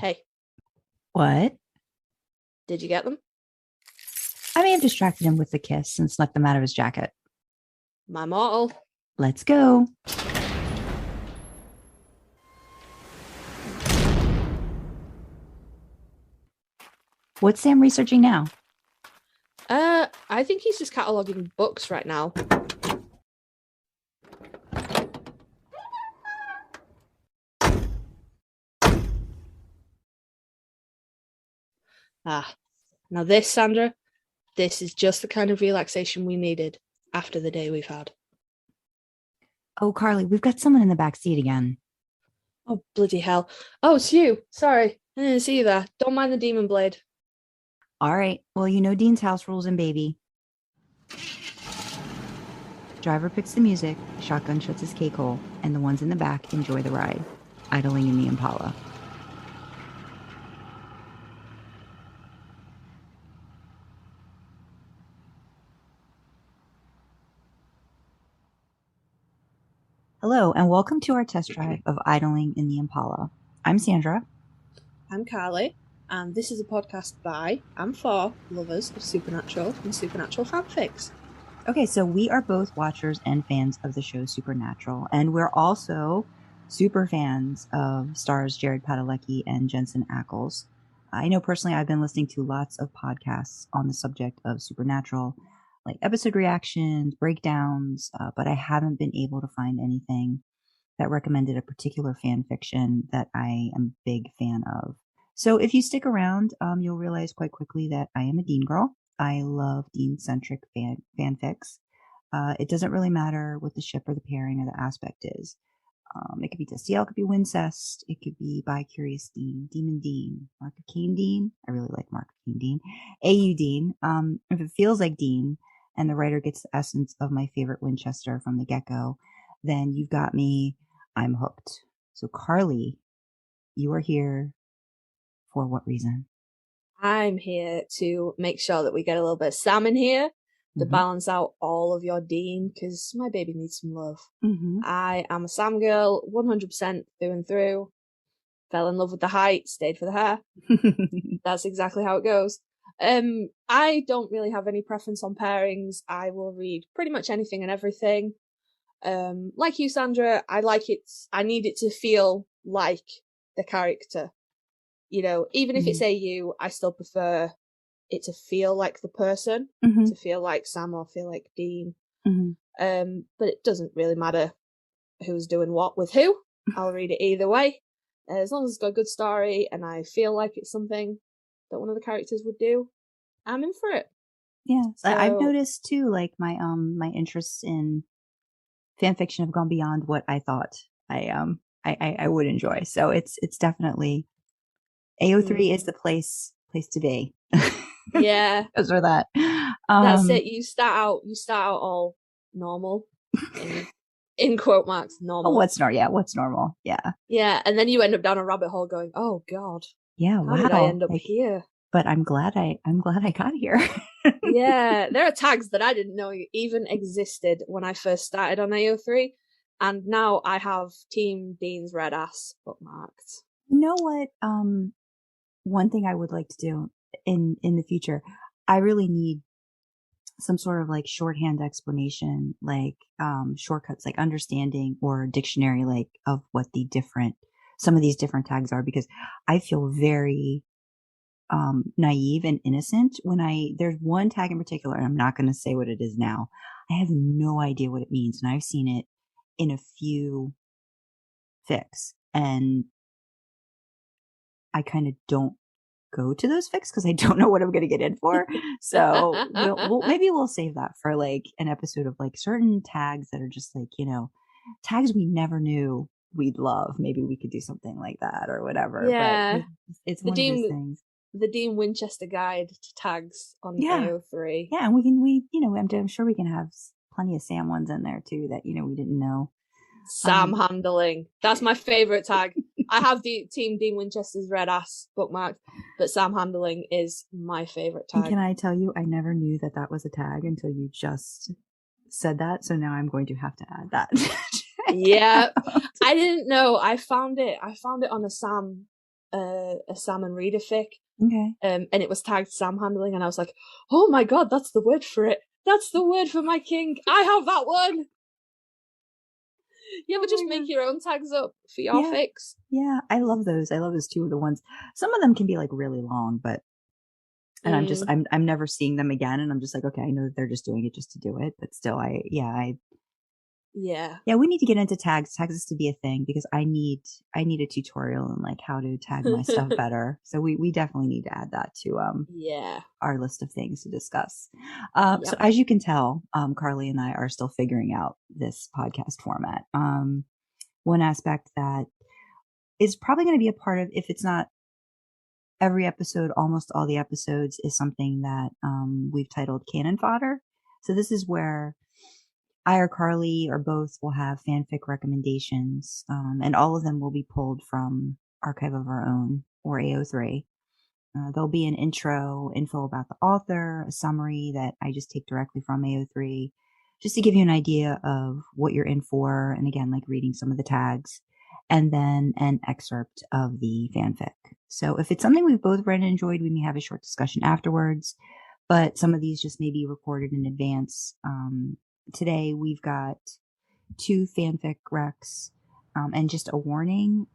Hey, What? did you get them? I may have distracted him with the kiss and snuck them out of his jacket. My mortal. Let's go. What's Sam researching now? I think he's just cataloging books right now. Now this, Sandra, this is just the kind of relaxation we needed after the day we've had. Oh, Karlee, we've got someone in the back seat again. Oh, bloody hell. Oh, it's you. Sorry, I didn't see you there. Don't mind the demon blade. All right. Well, you know Dean's house rules and baby. Driver picks the music, shotgun shuts his cakehole, and the ones in the back enjoy the ride, idling in the Impala. Hello, and welcome to our test drive of Idling in the Impala. I'm Sandra. I'm Karlee, and this is a podcast by and for lovers of supernatural and supernatural fanfics. Okay, so we are both watchers and fans of the show Supernatural, and we're also super fans of stars Jared Padalecki and Jensen Ackles. I know personally I've been listening to lots of podcasts on the subject of Supernatural, like episode reactions, breakdowns, but I haven't been able to find anything that recommended a particular fan fiction that I am a big fan of. So if you stick around, you'll realize quite quickly that I am a Dean girl. I love Dean-centric fanfics. It doesn't really matter what the ship or the pairing or the aspect is. It could be Destiel, it could be Wincest, it could be Bi-Curious Dean, Demon Dean, Mark of Cain Dean. I really like Mark of Cain Dean. AU Dean. If it feels like Dean and the writer gets the essence of my favorite Winchester from the get-go, then you've got me. I'm hooked. So Karlee, you are here for what reason? I'm here to make sure that we get a little bit of Sam in here to balance out all of your Dean, because my baby needs some love. I am a Sam girl, 100% through and through. Fell in love with the height, stayed for the hair. That's exactly how it goes. I don't really have any preference on pairings. I will read pretty much anything and everything. Like you, Sandra, I need it to feel like the character. You know, even if it's AU, I still prefer it to feel like the person, to feel like Sam or feel like Dean. But it doesn't really matter who's doing what with who. I'll read it either way. As long as it's got a good story and I feel like it's something that one of the characters would do, I'm in for it. Yeah, so I've noticed too, like my interests in fan fiction have gone beyond what I thought I would enjoy. So it's definitely AO3 is the place to be. Yeah, because for that. That's it. You start out all normal, in quote marks, normal. Oh, what's normal? Yeah, and then you end up down a rabbit hole, going, "Oh God, yeah, how did I end up here?" But I'm glad I got here. Yeah, there are tags that I didn't know even existed when I first started on AO3, and now I have Team Dean's red ass bookmarked. You know what? One thing I would like to do in the future, I really need some sort of like shorthand explanation, like shortcuts, like understanding or dictionary, like of what some of these different tags are, because I feel very naive and innocent when there's one tag in particular, and I'm not going to say what it is now. I have no idea what it means, and I've seen it in a few fics, and I kind of don't go to those fics because I don't know what I'm going to get in for. So maybe we'll save that for like an episode of like certain tags that are just like, you know, tags we never knew we'd love. Maybe we could do something like that or whatever. Yeah, but it's one of those things. The Dean Winchester guide to tags on AO3. Yeah, and I'm sure we can have plenty of Sam ones in there too that, you know, we didn't know. Sam handling. That's my favorite tag. I have the Team Dean Winchester's red ass bookmarked, but Sam handling is my favorite tag. And can I tell you, I never knew that was a tag until you just said that. So now I'm going to have to add that. Yeah, I didn't know. I found it on a Sam a Sam and Reader fic. Okay. And it was tagged Sam handling, and I was like, oh my god, that's the word for it. That's the word for my king. I have that one. You ever just make your own tags up for your fics? Yeah, I love those. I love those too. The ones, some of them can be like really long, but, and I'm never seeing them again. And I'm just like, okay, I know that they're just doing it just to do it. But still, we need to get into tags. Tags is to be a thing because I need a tutorial on like how to tag my stuff better. So we definitely need to add that to our list of things to discuss. So as you can tell, Karlee and I are still figuring out this podcast format. One aspect that is probably going to be a part of, if it's not every episode, almost all the episodes, is something that we've titled Canon Fodder. So this is where I or Karlee or both will have fanfic recommendations, and all of them will be pulled from Archive of Our Own or AO3. There'll be an info about the author, a summary that I just take directly from AO3, just to give you an idea of what you're in for, and again, like reading some of the tags, and then an excerpt of the fanfic. So if it's something we've both read and enjoyed, we may have a short discussion afterwards, but some of these just may be recorded in advance. Today we've got 2 fanfic recs, and just a warning,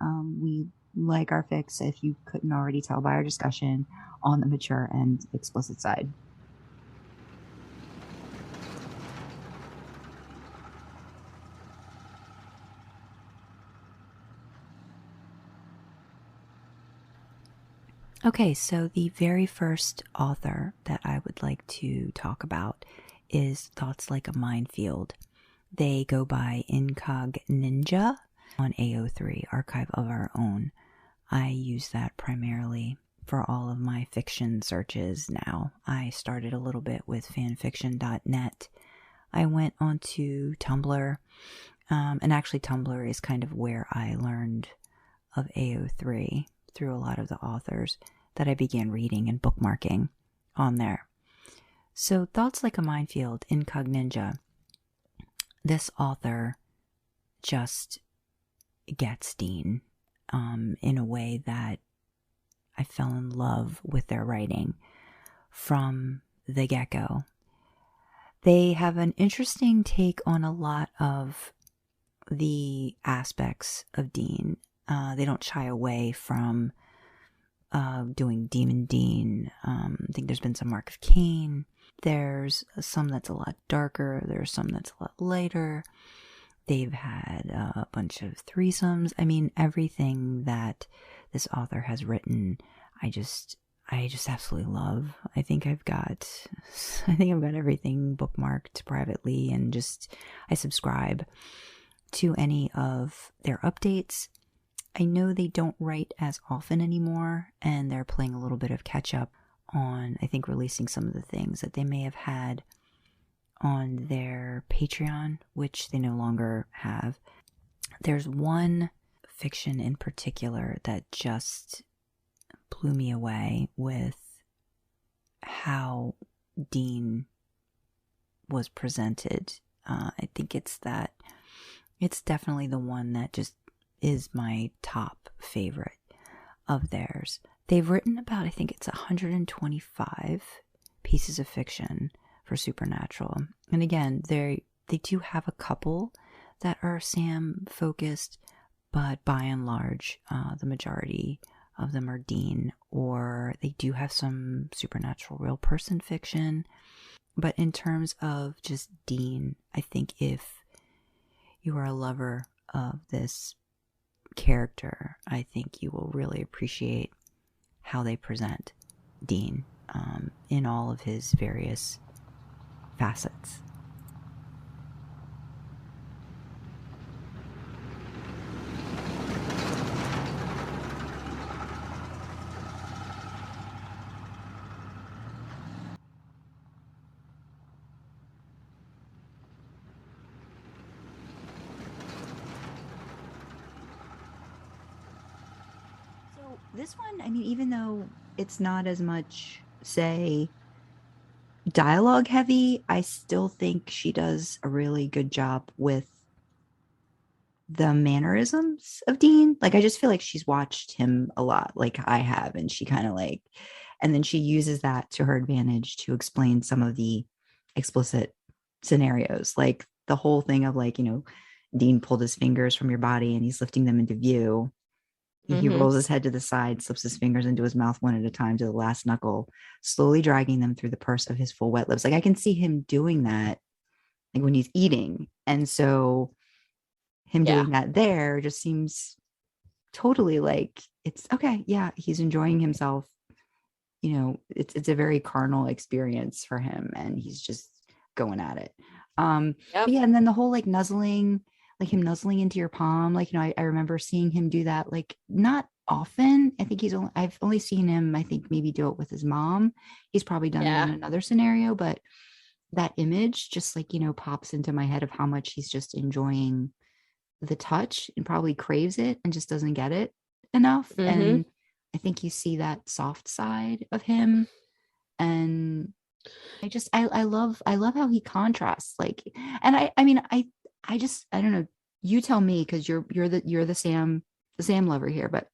we like our fics, if you couldn't already tell by our discussion, on the mature and explicit side. Okay, so the very first author that I would like to talk about is Thoughts Like a Minefield. They go by Incog Ninja on AO3, Archive of Our Own. I use that primarily for all of my fiction searches now. I started a little bit with fanfiction.net. I went onto Tumblr, and actually Tumblr is kind of where I learned of AO3 through a lot of the authors that I began reading and bookmarking on there. So Thoughts Like a Minefield, Incog Ninja. This author just gets Dean in a way that I fell in love with their writing from the get-go. They have an interesting take on a lot of the aspects of Dean. They don't shy away from doing Demon Dean. I think there's been some Mark of Cain. There's some that's a lot darker. There's some that's a lot lighter. They've had a bunch of threesomes. I mean, everything that this author has written, I just absolutely love. I think I've got everything bookmarked privately, and just I subscribe to any of their updates. I know they don't write as often anymore, and they're playing a little bit of catch up on, I think, releasing some of the things that they may have had on their Patreon, which they no longer have. There's one fiction in particular that just blew me away with how Dean was presented. I think it's definitely the one that just is my top favorite of theirs. They've written about, I think it's 125 pieces of fiction for Supernatural. And again, they do have a couple that are Sam focused, but by and large, the majority of them are Dean, or they do have some supernatural real person fiction. But in terms of just Dean, I think if you are a lover of this character, I think you will really appreciate how they present Dean in all of his various facets. So this one, I mean, even though it's not as much, say, dialogue heavy, I still think she does a really good job with the mannerisms of Dean. Like, I just feel like she's watched him a lot, like I have, and she kind of like, and then she uses that to her advantage to explain some of the explicit scenarios, like the whole thing of like, Dean pulled his fingers from your body and he's lifting them into view. He rolls his head to the side, slips his fingers into his mouth one at a time to the last knuckle, slowly dragging them through the purse of his full wet lips. Like, I can see him doing that, like when he's eating. And so him doing that there just seems totally like, it's okay. Yeah, he's enjoying himself. It's a very carnal experience for him, and he's just going at it. But yeah, and then the whole like nuzzling, like him nuzzling into your palm, like, I remember seeing him do that, like, not often. I think I've only seen him, I think, maybe do it with his mom. He's probably done it in another scenario, but that image just like, pops into my head of how much he's just enjoying the touch and probably craves it and just doesn't get it enough. And I think you see that soft side of him. And I love how he contrasts, like, and I mean, I don't know, you tell me, because you're the Sam lover here, but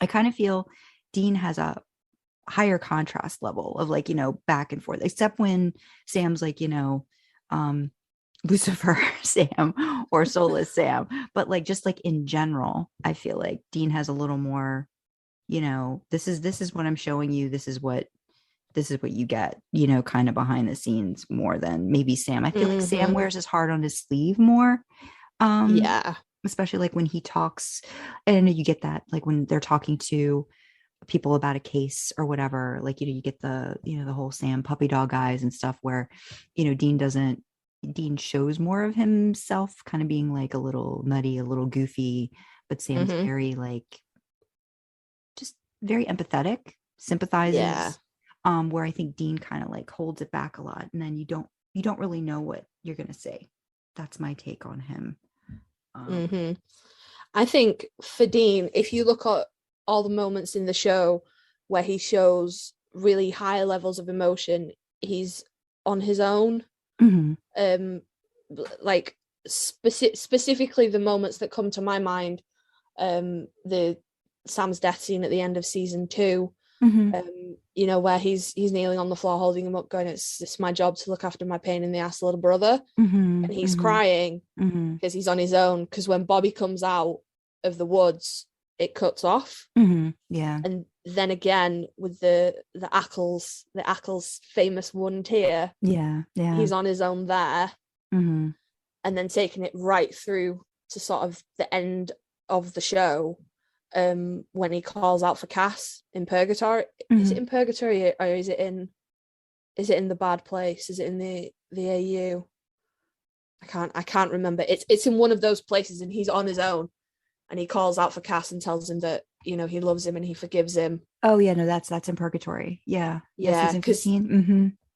I kind of feel Dean has a higher contrast level of like, back and forth, except when Sam's like, Lucifer Sam or Soulless Sam, but like, just like in general, I feel like Dean has a little more, this is what I'm showing you, this is what you get, kind of behind the scenes, more than maybe Sam. I feel like Sam wears his heart on his sleeve more. Especially like when he talks, and I know you get that, like when they're talking to people about a case or whatever, like, you get the, the whole Sam puppy dog eyes and stuff, where, Dean shows more of himself kind of being like a little nutty, a little goofy, but Sam's very like, just very empathetic, sympathizes. Where I think Dean kind of like holds it back a lot, and then you don't really know what you're gonna say. That's my take on him. I think for Dean, if you look at all the moments in the show where he shows really high levels of emotion, he's on his own. Like specifically the moments that come to my mind, the Sam's death scene at the end of season 2. Where he's kneeling on the floor holding him up, going, it's my job to look after my pain in the ass little brother. And he's crying because he's on his own, because when Bobby comes out of the woods, it cuts off. And then again with the Ackles famous one tear, he's on his own there. And then taking it right through to sort of the end of the show, when he calls out for Cass in Purgatory. Is it in Purgatory, or is it in the bad place? Is it in the AU? I can't remember. It's in one of those places, and he's on his own, and he calls out for Cass and tells him that, he loves him and he forgives him. Oh yeah, no, that's in Purgatory. Because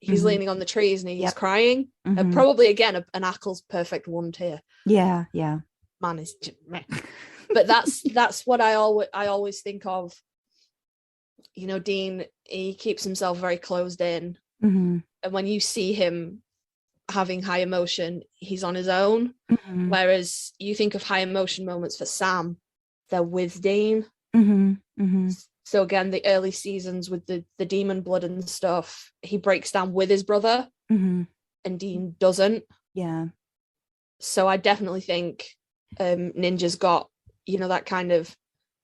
he's leaning on the trees and he's crying. Probably again an Ackles perfect one tear. Man is but that's what I always think of. Dean, he keeps himself very closed in, and when you see him having high emotion, he's on his own. Whereas you think of high emotion moments for Sam, they're with Dean. So again, the early seasons with the demon blood and stuff, he breaks down with his brother, and Dean doesn't. So I definitely think Ninja's got, that kind of,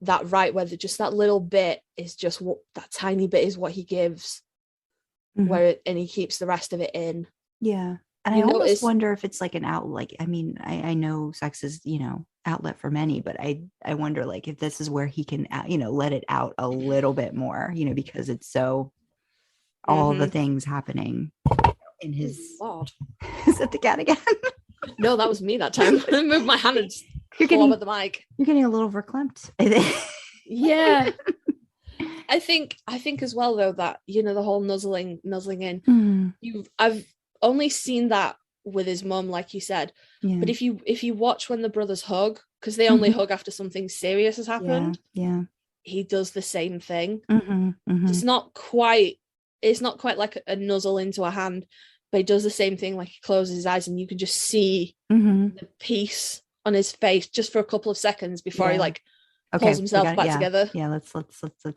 that right where just that little bit is just what, that tiny bit is what he gives, and he keeps the rest of it in. And I always wonder if it's like an outlet. Like, I mean, I know sex is, outlet for many, but I wonder like if this is where he can, let it out a little bit more, because it's so, all the things happening in his. Lord. Is that the cat again? No, that was me that time. I moved my hand and you're getting at the mic. You're getting a little verklempt, I think. Yeah. I think as well though that, the whole nuzzling in. I've only seen that with his mum, like you said. But if you watch when the brothers hug, because they only hug after something serious has happened, he does the same thing. It's not quite like a nuzzle into a hand, but he does the same thing. Like, he closes his eyes and you can just see the peace on his face just for a couple of seconds before he like pulls himself back together. Yeah, let's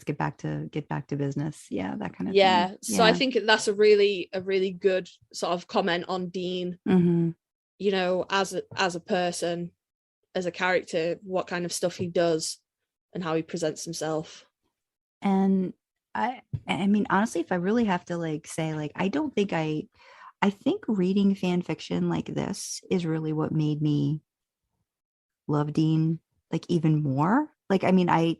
get back to business. Yeah, that kind of thing. Yeah. So I think that's a really good sort of comment on Dean. You know, as a person, as a character, what kind of stuff he does and how he presents himself. And I mean, honestly, if I really have to like say, like, I don't think I think reading fan fiction like this is really what made me love Dean like even more. Like, I mean, I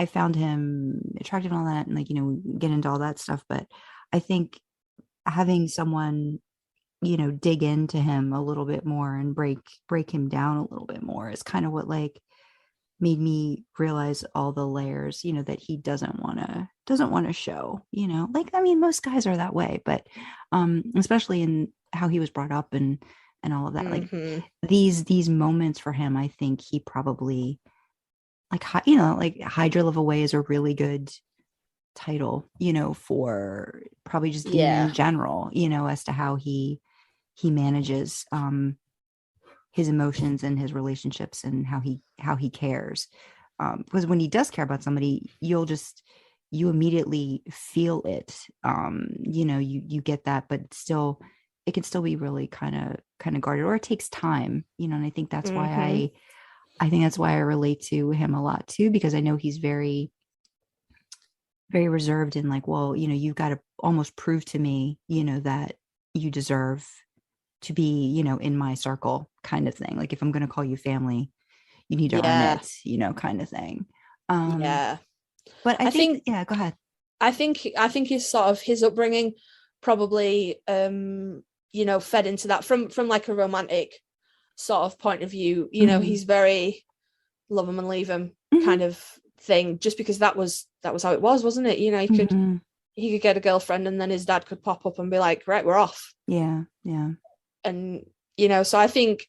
found him attractive and all that, and like, you know, get into all that stuff, but I think having someone, you know, dig into him a little bit more and break him down a little bit more is kind of what like made me realize all the layers, you know, that he doesn't want to show, you know. Like, I mean, most guys are that way, but especially in how he was brought up and all of that. Like these moments for him, I think he probably like, you know, like Hydra Live Away is a really good title, you know, for probably just Dean in general, you know, as to how he manages his emotions and his relationships and how he cares. Because when he does care about somebody, you immediately feel it. You know, you get that, but still it can still be really kind of guarded, or it takes time, you know. And I think that's why I think that's why I relate to him a lot too, because I know he's very, very reserved and like, well, you know, you've got to almost prove to me, you know, that you deserve to be, you know, in my circle kind of thing. Like, if I'm going to call you family, you need to earn it, you know, kind of thing. But I think go ahead. I think his sort of his upbringing probably, you know, fed into that from like a romantic sort of point of view. You know, he's very love him and leave him kind of thing, just because that was how it was, wasn't it? You know, he could get a girlfriend and then his dad could pop up and be like, right, we're off. Yeah. And, you know, so I think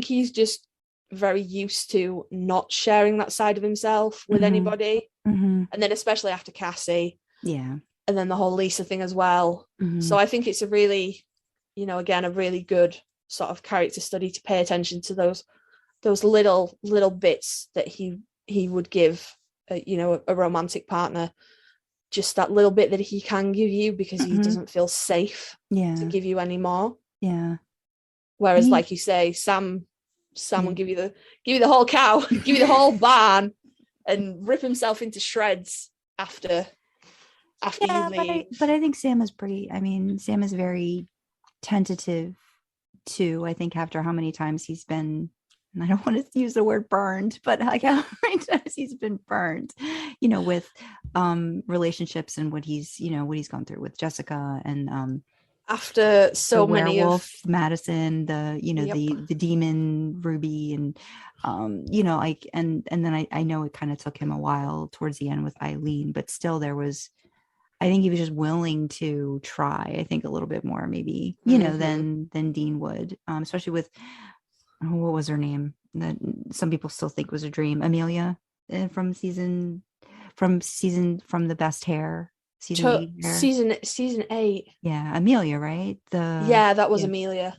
he's just very used to not sharing that side of himself with anybody. And then especially after Cassie. Yeah. And then the whole Lisa thing as well. So I think it's a really, you know, again, a really good sort of character study to pay attention to those little bits that he would give, you know, a romantic partner. Just that little bit that he can give you because he doesn't feel safe to give you any more. Yeah. Whereas, like you say, Sam will give you the whole cow, give you the whole barn, and rip himself into shreds after you leave. But I think Sam is Sam is very tentative too. I think after how many times he's been, and I don't want to use the word burned, but like how many times he's been burned, you know, with relationships and what he's gone through with Jessica and after so the many werewolf Madison, the demon Ruby, and you know, like and then I know it kind of took him a while towards the end with Eileen, but still I think he was just willing to try, I think, a little bit more maybe, you know, than Dean would, especially with what was her name that some people still think was a dream, Amelia, from the best hair season 8 season 8. Yeah, Amelia, right? That was Amelia.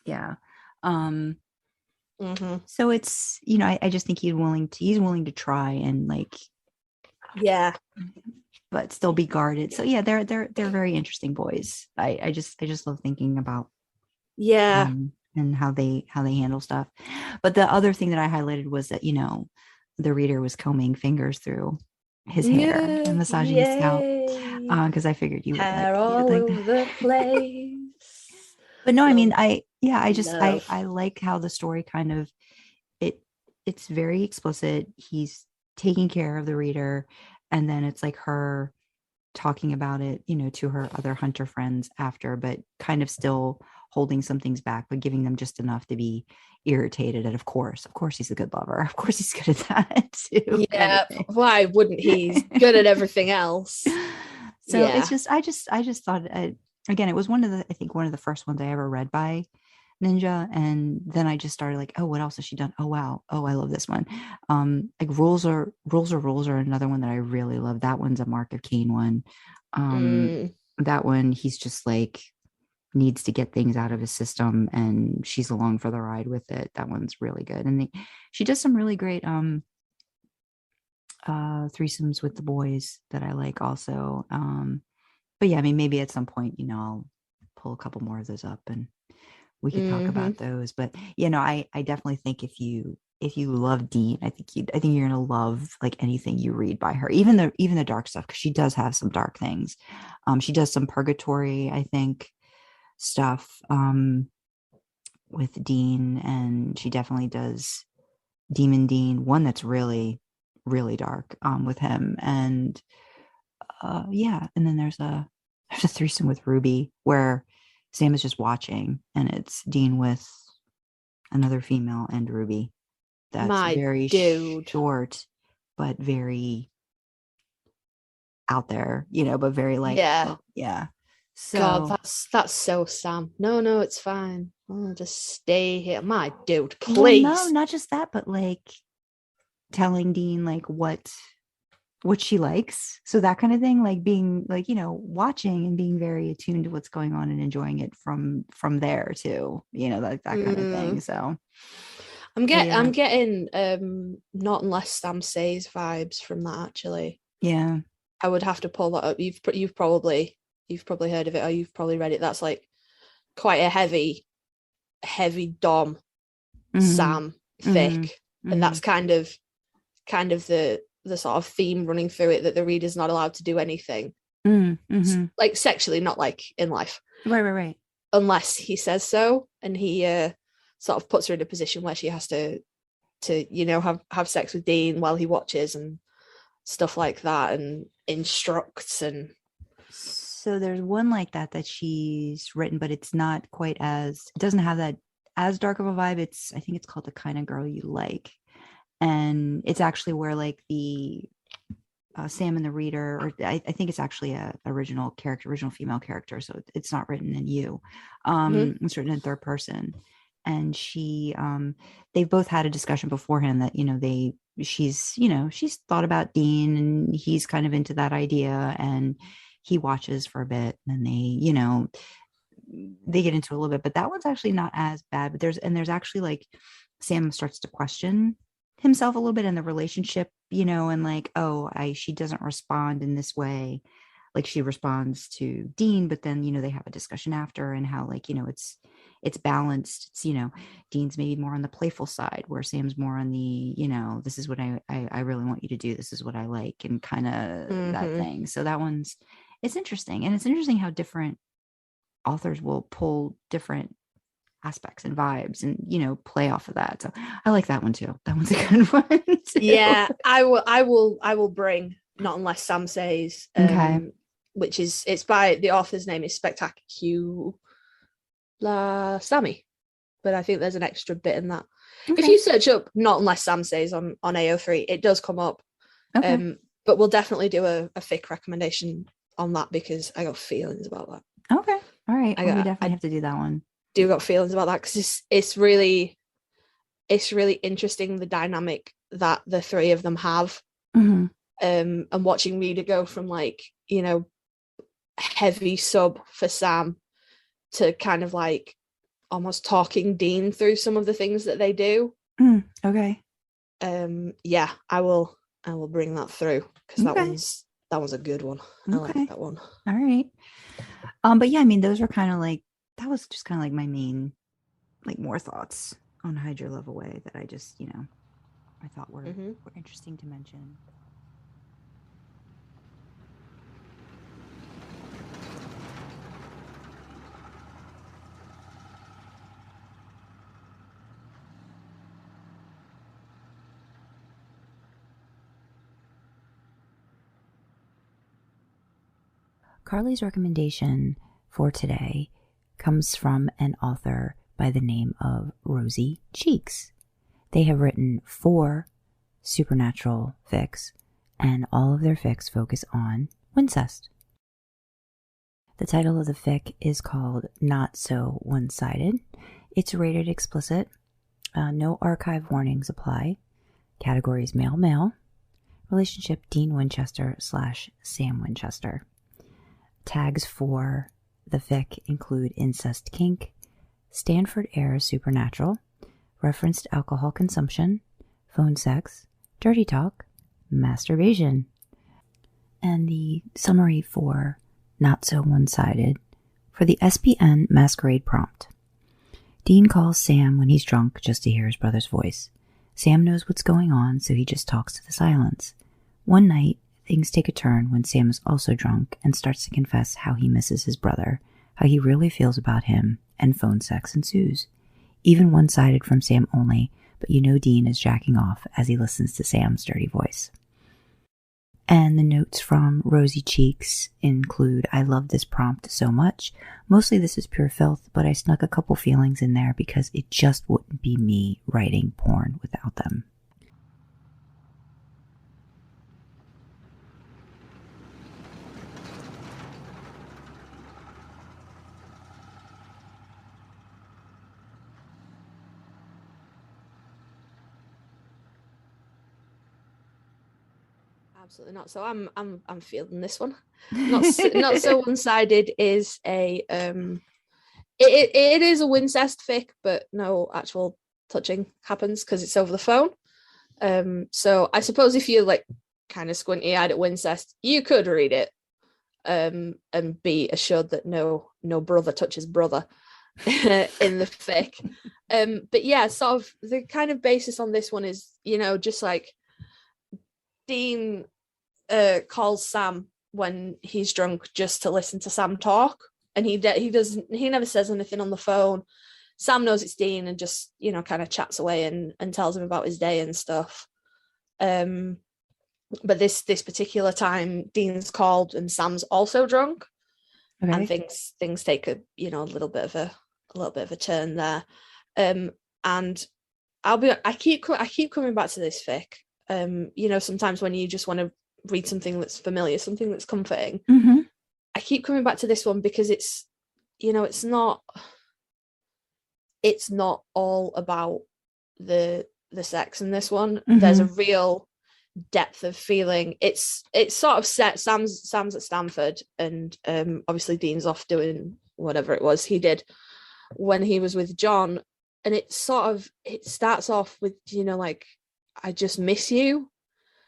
Yeah. So it's, you know, I just think he's willing to try and like, but still be guarded. So yeah, they're very interesting boys. I just love thinking about and how they handle stuff. But the other thing that I highlighted was that, you know, the reader was combing fingers through his hair and massaging his scalp, because I figured you would hair all over the place. But no, I mean, I like how the story kind of it's very explicit. He's taking care of the reader, and then it's like her talking about it, you know, to her other hunter friends after, but kind of still holding some things back, but giving them just enough to be irritated. And of course he's a good lover. Of course he's good at that too. Yeah, why wouldn't he? He's good at everything else. So it's just, I just thought, again, it was one of the first ones I ever read by Ninja, and then I just started like, oh, what else has she done? Oh wow, oh, I love this one. Like rules are another one that I really love. That one's a Mark of Cain one. That one, he's just like, needs to get things out of his system, and she's along for the ride with it. That one's really good. And she does some really great threesomes with the boys that I like also. But yeah, I mean, maybe at some point, I'll pull a couple more of those up and we could talk about those. But I definitely think if you love Dean, I think you're gonna love like anything you read by her, even the dark stuff, because she does have some dark things. She does some purgatory, I think, stuff with Dean, and she definitely does Demon Dean, one that's really, really dark with him. And and then there's a threesome with Ruby where Sam is just watching, and it's Dean with another female and Ruby. That's very short, but very out there, but very like, yeah. So God, that's so Sam. No, it's fine. I'll just stay here. My dude, please. Well, no, not just that, but like telling Dean like what she likes. So that kind of thing, like being like, watching and being very attuned to what's going on and enjoying it from there too, like that kind of thing. So I'm getting Not Unless Sam Says vibes from that, actually. Yeah. I would have to pull that up. You've probably heard of it, or you've probably read it. That's like quite a heavy dom Sam fic. And that's kind of the sort of theme running through it, that the reader's not allowed to do anything like sexually, not like in life, right, unless he says so, and he sort of puts her in a position where she has to have sex with Dean while he watches and stuff like that, and instructs. And so there's one like that she's written, but it's not quite it doesn't have that as dark of a vibe. I think it's called The Kind of Girl You Like. And it's actually where like the Sam and the reader, or I think it's actually a original female character. So it's not written in you. It's written in third person. And they've both had a discussion beforehand that, she's thought about Dean, and he's kind of into that idea, and he watches for a bit, and then they get into a little bit, but that one's actually not as bad. But there's actually like Sam starts to question himself a little bit in the relationship, and like, she doesn't respond in this way like she responds to Dean. But then, they have a discussion after, and how like, it's balanced. It's, Dean's maybe more on the playful side, where Sam's more on the, this is what I really want you to do. This is what I like, and kind of that thing. So that it's interesting. And it's interesting how different authors will pull different aspects and vibes and, play off of that. So I like that one too. That one's a good one too. Yeah, I will bring Not Unless Sam Says, which is, it's by, the author's name is Spectacular Sammy, but I think there's an extra bit in that. If you search up Not Unless Sam Says on AO3, it does come up. But we'll definitely do a fic recommendation on that, because I got feelings about that. Okay, all right. We definitely have to do that one. Do got feelings about that, because it's really interesting, the dynamic that the three of them have. And watching reader go from like, heavy sub for Sam to kind of like almost talking Dean through some of the things that they do. Okay. Yeah, I will bring that through, because that one's a good one. I like that one. All right. But yeah, I mean, those were kind of like, that was just kind of like my main, like, more thoughts on Hide Your Love Away that I just, I thought were interesting to mention. Karlee's recommendation for today comes from an author by the name of Rosie Cheeks. They have written 4 supernatural fics, and all of their fics focus on Wincest. The title of the fic is called Not So One-Sided. It's rated explicit. No archive warnings apply. Categories male. Relationship Dean Winchester / Sam Winchester. Tags for The fic include incest kink, Stanford era Supernatural, referenced alcohol consumption, phone sex, dirty talk, masturbation. And the summary for Not So One-Sided for the SPN Masquerade prompt. Dean calls Sam when he's drunk just to hear his brother's voice. Sam knows what's going on, so he just talks to the silence. One night, things take a turn when Sam is also drunk and starts to confess how he misses his brother, how he really feels about him, and phone sex ensues. Even one-sided from Sam only, but you know Dean is jacking off as he listens to Sam's dirty voice. And the notes from Rosy Cheeks include, I love this prompt so much. Mostly this is pure filth, but I snuck a couple feelings in there because it just wouldn't be me writing porn without them. Absolutely not. So I'm feeling this one. Not so one-sided is a it is a Wincest fic, but no actual touching happens because it's over the phone. So I suppose if you're like kind of squinty-eyed at Wincest, you could read it and be assured that no brother touches brother in the fic. But yeah, sort of the kind of basis on this one is, just like Dean calls Sam when he's drunk just to listen to Sam talk, and he never says anything on the phone. Sam knows it's Dean and just kind of chats away and tells him about his day and stuff. But this particular time, Dean's called and Sam's also drunk, okay. And things take a little bit of a turn there. And I keep coming back to this fic. Sometimes when you just want to read something that's familiar, something that's comforting, mm-hmm. I keep coming back to this one because it's not all about the sex in this one. Mm-hmm. There's a real depth of feeling. It's sort of set. Sam's at Stanford, and obviously Dean's off doing whatever it was he did when he was with John, and it starts off with like, I just miss you.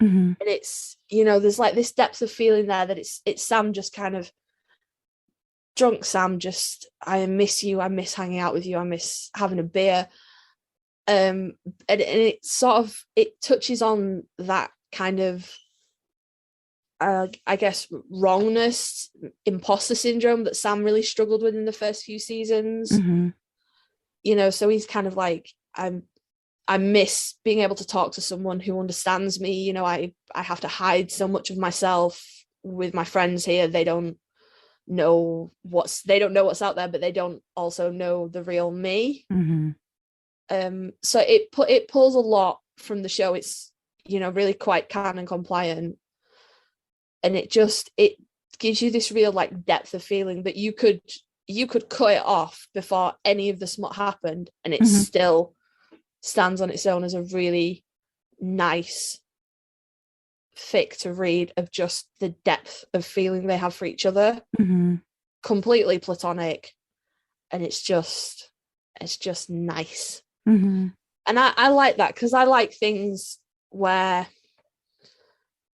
Mm-hmm. And it's there's like this depth of feeling there that it's Sam just kind of drunk. Sam just, I miss you, I miss hanging out with you, I miss having a beer. And it sort of, it touches on that kind of I guess wrongness, imposter syndrome that Sam really struggled with in the first few seasons. Mm-hmm. So he's kind of like, I miss being able to talk to someone who understands me. I have to hide so much of myself with my friends here. They don't know what's out there, but they don't also know the real me. Mm-hmm. So it pulls a lot from the show. It's really quite canon compliant, and it gives you this real like depth of feeling that you could cut it off before any of the smut happened, and it mm-hmm. still stands on its own as a really nice fic to read, of just the depth of feeling they have for each other. Mm-hmm. Completely platonic, and it's just nice. Mm-hmm. And I like that, because I like things where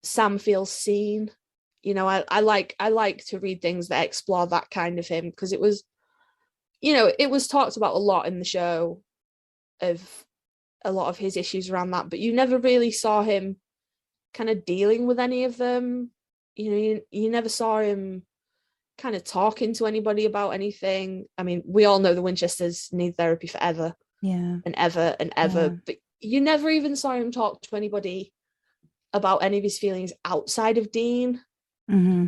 Sam feels seen. I like to read things that explore that kind of him, because it was talked about a lot in the show, of a lot of his issues around that, but you never really saw him kind of dealing with any of them. You never saw him kind of talking to anybody about anything. I mean, we all know the Winchesters need therapy forever, and ever and ever, yeah. But you never even saw him talk to anybody about any of his feelings outside of Dean. Mm-hmm.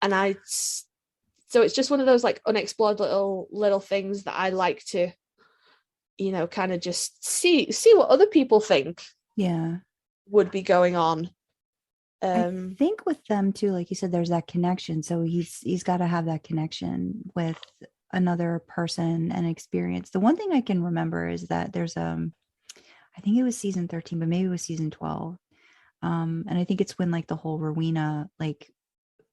And so it's just one of those like unexplored little things that I like to kind of just see what other people think would be going on. I think with them too, like you said, there's that connection, so he's got to have that connection with another person and experience. The one thing I can remember is that there's I think it was season 13, but maybe it was season 12, and I think it's when like the whole Rowena like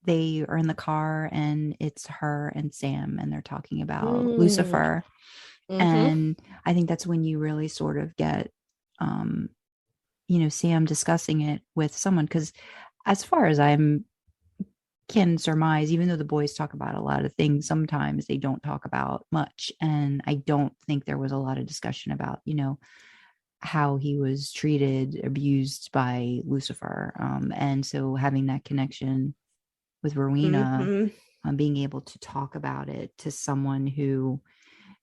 they are in the car and it's her and Sam and they're talking about Lucifer. And I think that's when you really sort of get, Sam discussing it with someone. Because as far as can surmise, even though the boys talk about a lot of things, sometimes they don't talk about much. And I don't think there was a lot of discussion about, how he was treated, abused by Lucifer. And so having that connection with Rowena, being able to talk about it to someone who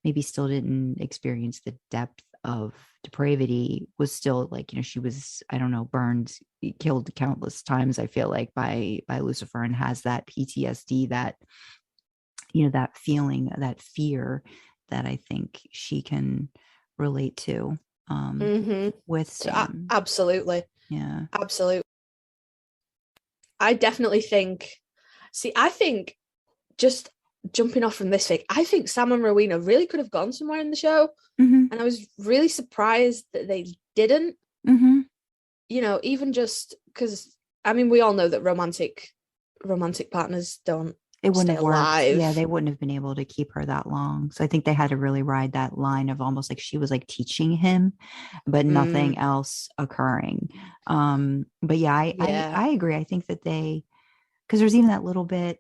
maybe still didn't experience the depth of depravity, was still like, she was, I don't know, burned, killed countless times, I feel like, by Lucifer, and has that PTSD, that, that feeling, that fear that I think she can relate to with Sam. Absolutely. Yeah. Absolutely. I definitely think, I think, just jumping off from this thing, I think Sam and Rowena really could have gone somewhere in the show. And I was really surprised that they didn't. Even just because, we all know that romantic partners don't stay alive. Yeah, they wouldn't have been able to keep her that long. So I think they had to really ride that line of almost like she was like teaching him, but nothing else occurring. But yeah, I agree. I think that because there's even that little bit,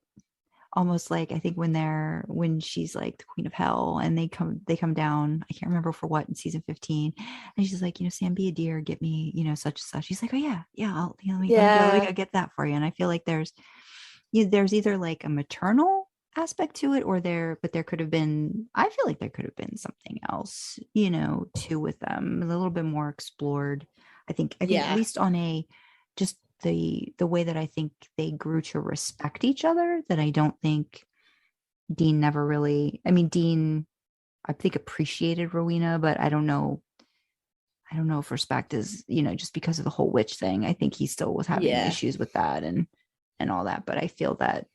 almost like, I think when she's like the queen of hell and they come down, I can't remember for what, in season 15, and she's like, Sam, be a dear, get me, such and such. She's like, oh yeah, I'll, let me go get that for you. And I feel like there's either like a maternal aspect to it, but there could have been, I feel like there could have been something else, too, with them, a little bit more explored. I think at least on just the way that I think they grew to respect each other, that I don't think Dean never really, Dean, I think, appreciated Rowena, but I don't know if respect is, just because of the whole witch thing. I think he still was having issues with that and all that. But I feel that,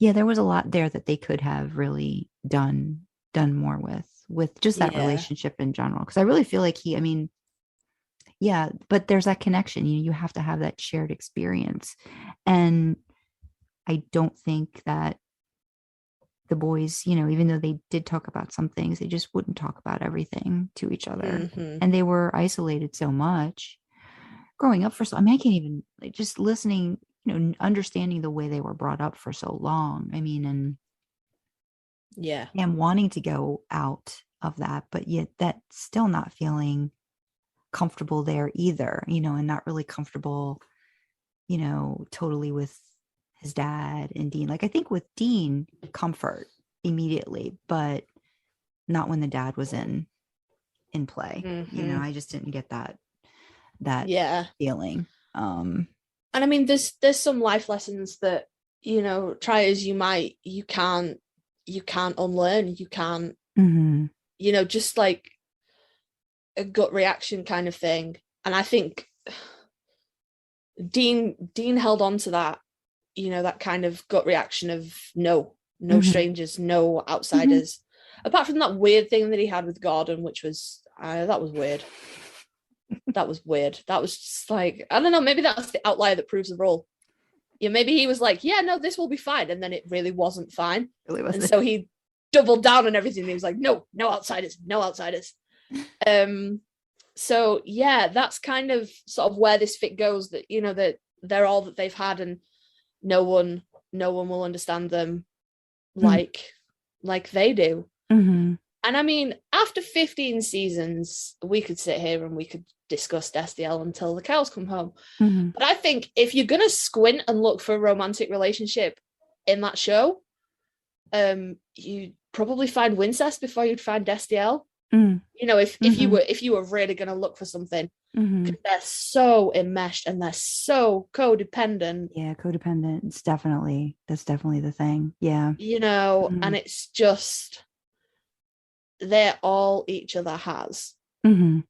there was a lot there that they could have really done more with just that relationship in general. Because I really feel like but there's that connection. You have to have that shared experience. And I don't think that the boys, even though they did talk about some things, they just wouldn't talk about everything to each other. And they were isolated so much growing up I can't even, like, just listening, understanding the way they were brought up for so long. And wanting to go out of that, but yet that still not feeling comfortable there either, and not really comfortable, totally with his dad and Dean. Like, I think with Dean, comfort immediately, but not when the dad was in play. I just didn't get that feeling. And there's some life lessons that, try as you might, you can't unlearn. You can't, just like a gut reaction kind of thing. And I think Dean held on to that, that kind of gut reaction of no strangers, no outsiders, apart from that weird thing that he had with Gordon, which was that was weird. That was weird. That was just like, I don't know, maybe that's the outlier that proves the rule. Maybe he was like, yeah, no, this will be fine, and then it really wasn't fine. And so he doubled down on everything. He was like, no outsiders. So yeah, that's kind of sort of where this fic goes, that that they're all that they've had, and no one will understand them like they do. And after 15 seasons, we could sit here and we could discuss Destiel until the cows come home. But I think if you're gonna squint and look for a romantic relationship in that show, you'd probably find Wincest before you'd find Destiel. If you were really going to look for something, because they're so enmeshed and they're so codependent. Yeah, codependent. That's definitely the thing. Yeah. And it's just, they're all each other has. And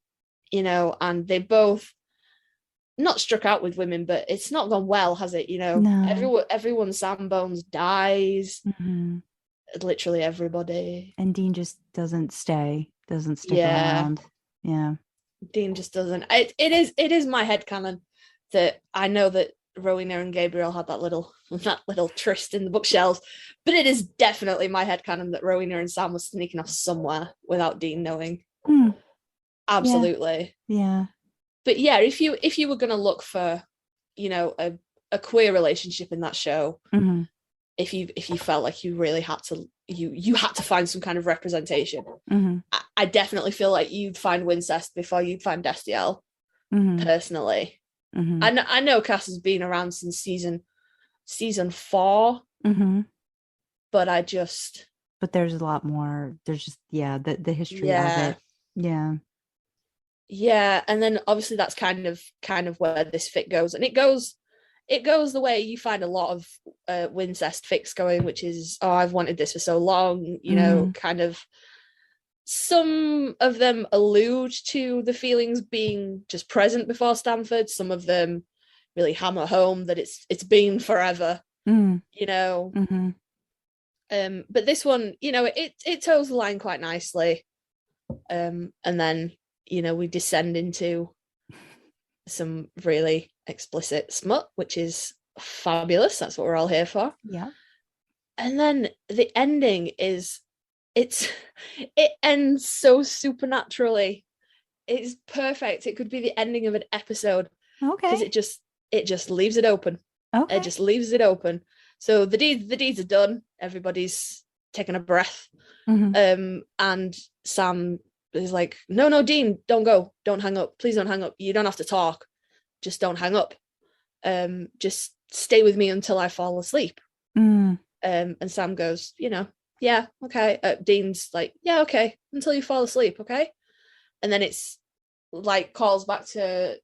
they both not struck out with women, but it's not gone well, has it? No. Everyone Sam Bones dies. Literally everybody. And Dean just doesn't stick around. Yeah. Dean just doesn't. It is my headcanon that I know that Rowena and Gabriel had that little tryst in the bookshelves, but it is definitely my headcanon that Rowena and Sam was sneaking off somewhere without Dean knowing. Absolutely. Yeah. But yeah, if you were going to look for, you know, a queer relationship in that show, if you felt like you really had to, you had to find some kind of representation, I definitely feel like you'd find Wincest before you'd find Destiel, personally. I know Cass has been around since season 4, but but there's a lot more. There's just the history of it. Yeah, and then obviously that's kind of where this fic goes, and it goes the way you find a lot of Wincest fics going, which is, oh, I've wanted this for so long, you know, kind of. Some of them allude to the feelings being just present before Stanford. Some of them really hammer home that it's been forever, you know. But this one, you know, it toes the line quite nicely. And then, you know, we descend into some really explicit smut, which is fabulous. That's what we're all here for. Yeah. And then the ending is, it ends so supernaturally. It's perfect. It could be the ending of an episode. Okay. Because it just leaves it open. Okay. It just leaves it open. So the deeds are done. Everybody's taking a breath. And Sam is like, no, Dean, don't go. Don't hang up. Please don't hang up. You don't have to talk. Just don't hang up. Just stay with me until I fall asleep. And Sam goes, you know, yeah, okay. Dean's like, yeah, okay, until you fall asleep, okay? And then it's like calls back to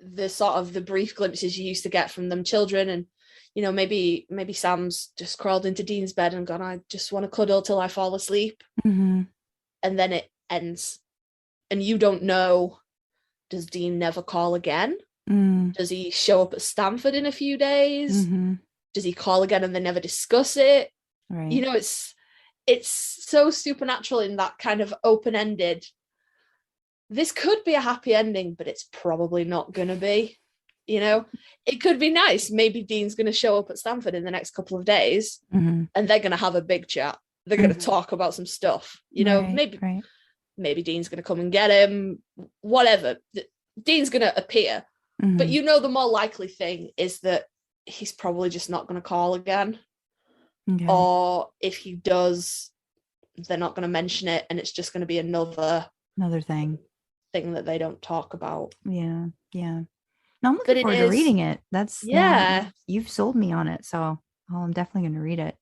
the sort of the brief glimpses you used to get from them children, and you know, maybe Sam's just crawled into Dean's bed and gone, I just want to cuddle till I fall asleep. And then it ends, and you don't know, does Dean never call again? Does he show up at Stanford in a few days? Does he call again and they never discuss it? Right. You know, it's so supernatural in that kind of open-ended, this could be a happy ending, but it's probably not going to be. You know, it could be nice. Maybe Dean's going to show up at Stanford in the next couple of days and they're going to have a big chat. They're going to talk about some stuff. You know, maybe Dean's going to come and get him, whatever. Dean's going to appear. But you know, the more likely thing is that he's probably just not going to call again. Okay. Or if he does, they're not going to mention it, and it's just going to be another thing that they don't talk about. Yeah. No, I'm looking forward to reading it. That's you've sold me on it, so I'm definitely going to read it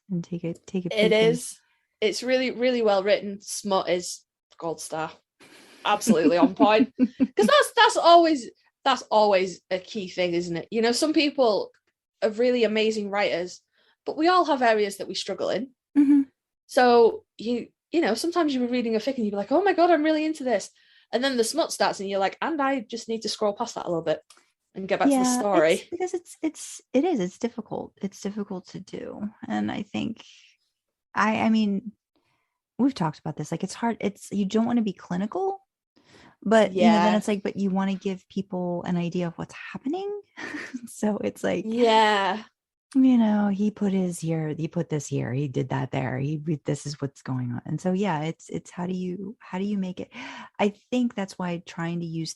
and take it. It is. It's really, really well written. Smut is gold star, absolutely on point. Because that's always a key thing, isn't it? You know, some people are really amazing writers, but we all have areas that we struggle in. So you know, sometimes you're reading a fic and you're like, oh my god, I'm really into this, and then the smut starts and you're like, and I just need to scroll past that a little bit and get back to the story. Because it's difficult. It's difficult to do, and I think I mean, we've talked about this. Like, it's hard. You don't want to be clinical. But you know, then it's like, but you want to give people an idea of what's happening. So it's like, you know, he put this here, he did that there, this is what's going on. And so it's how do you make it? I think that's why trying to use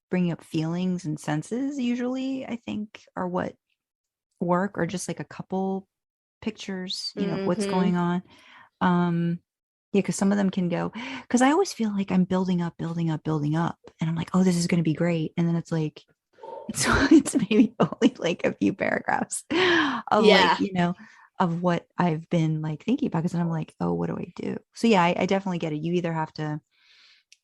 bringing up feelings and senses usually, I think, are what work, or just like a couple pictures, you know, what's going on. Because some of them can go, because I always feel like I'm building up, and I'm like, oh, this is going to be great. And then it's like, it's maybe only like a few paragraphs of like, you know, of what I've been like thinking about. Because then I'm like, oh, what do I do? So yeah, I definitely get it. You either have to,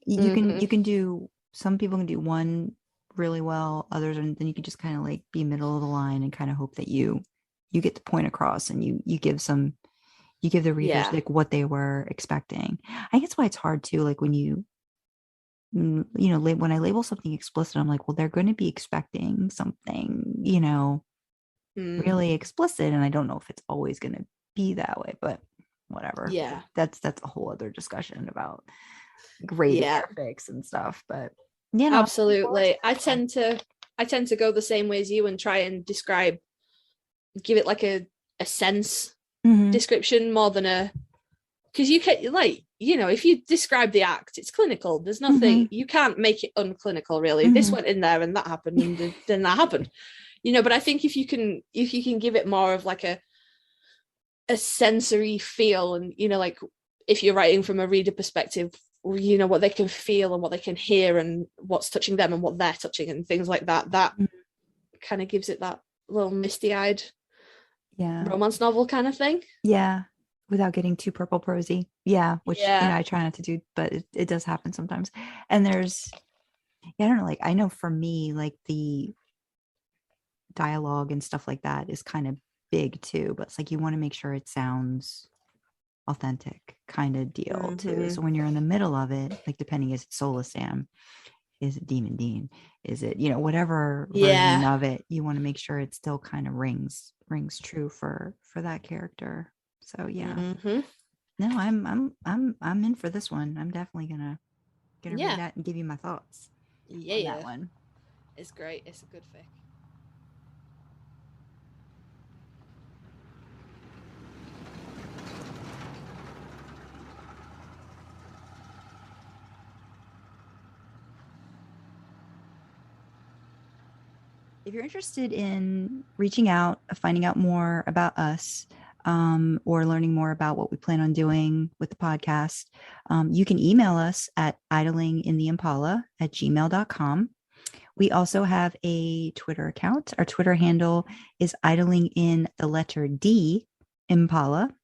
you can do, some people can do one really well, others, and then you can just kind of like be middle of the line and kind of hope that you get the point across, and you give the readers like what they were expecting. I think that's why it's hard too. Like when you know, when I label something explicit, I'm like, well, they're going to be expecting something, you know, really explicit. And I don't know if it's always going to be that way, but whatever. Yeah. That's a whole other discussion about grading fics and stuff. But you know, absolutely. I tend to I tend to go the same way as you and try and give it like a sense description more than because you can, like, you know, if you describe the act, it's clinical. There's nothing, you can't make it unclinical, really. This went in there and that happened and then that happened, you know. But I think if you can give it more of like a sensory feel, and, you know, like if you're writing from a reader perspective, you know, what they can feel and what they can hear and what's touching them and what they're touching and things like that, kind of gives it that little misty-eyed romance novel kind of thing. Yeah, without getting too purple prosy. Yeah, which you know, I try not to do, but it does happen sometimes. And there's, I don't know, like, I know for me, like, the dialogue and stuff like that is kind of big too, but it's like you want to make sure it sounds authentic kind of deal too. So when you're in the middle of it, like, depending, is it Soulless Sam, is it Demon Dean, is it, you know, whatever version of it, you want to make sure it still kind of rings true for that character. So no, I'm in for this one. I'm definitely gonna read that and give you my thoughts on that one. It's great. It's a good fic. If you're interested in reaching out, finding out more about us, or learning more about what we plan on doing with the podcast, you can email us at idlingintheimpala@gmail.com. We also have a Twitter account. Our Twitter handle is idlingin Impala.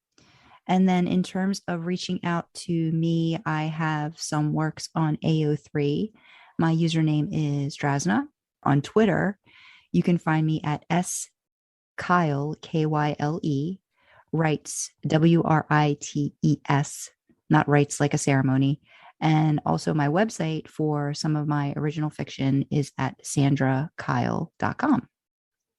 And then in terms of reaching out to me, I have some works on AO3. My username is Drasna. On Twitter, you can find me at skyle, Kyle, writes, WRITES, not rights like a ceremony. And also my website for some of my original fiction is at sandrakyle.com.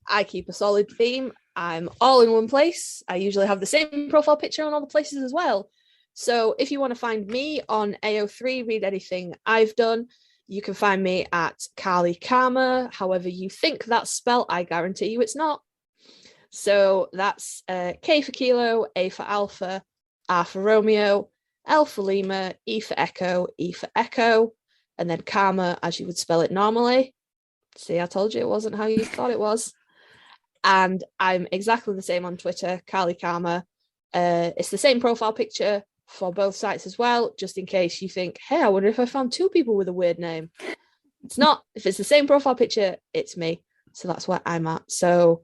I keep a solid theme. I'm all in one place. I usually have the same profile picture on all the places as well. So if you want to find me on AO3, read anything I've done, you can find me at Karlee Karma. However you think that's spelled, I guarantee you it's not. So that's K for Kilo, A for Alpha, R for Romeo, L for Lima, E for Echo, E for Echo, and then Karma as you would spell it normally. See, I told you it wasn't how you thought it was. And I'm exactly the same on Twitter, Karlee Karma. It's the same profile picture for both sites as well, just in case you think, hey, I wonder if I found two people with a weird name. It's not. If it's the same profile picture, it's me. So that's where I'm at. So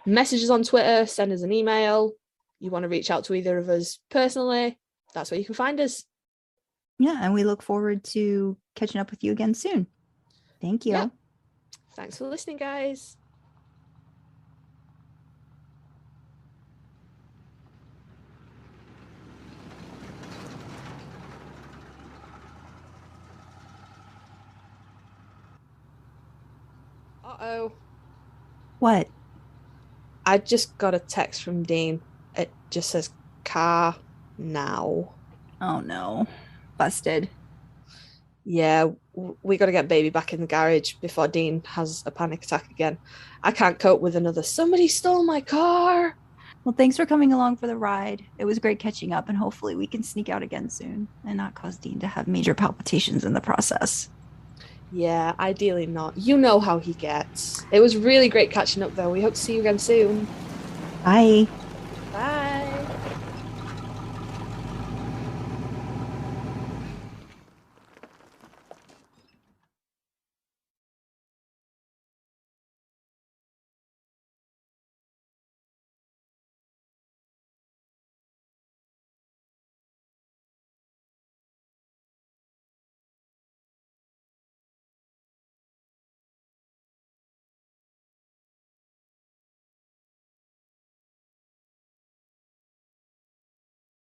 messages on Twitter, send us an email. You want to reach out to either of us personally, that's where you can find us. Yeah, and we look forward to catching up with you again soon. Thank you. Yeah. Thanks for listening, guys. Uh-oh. What? I just got a text from Dean. It just says car now. Oh no. Busted. Yeah, we got to get baby back in the garage before Dean has a panic attack again. I can't cope with another, somebody stole my car. Well, thanks for coming along for the ride. It was great catching up, and hopefully we can sneak out again soon and not cause Dean to have major palpitations in the process. Yeah, ideally not. You know how he gets. It was really great catching up, though. We hope to see you again soon. Bye. Bye.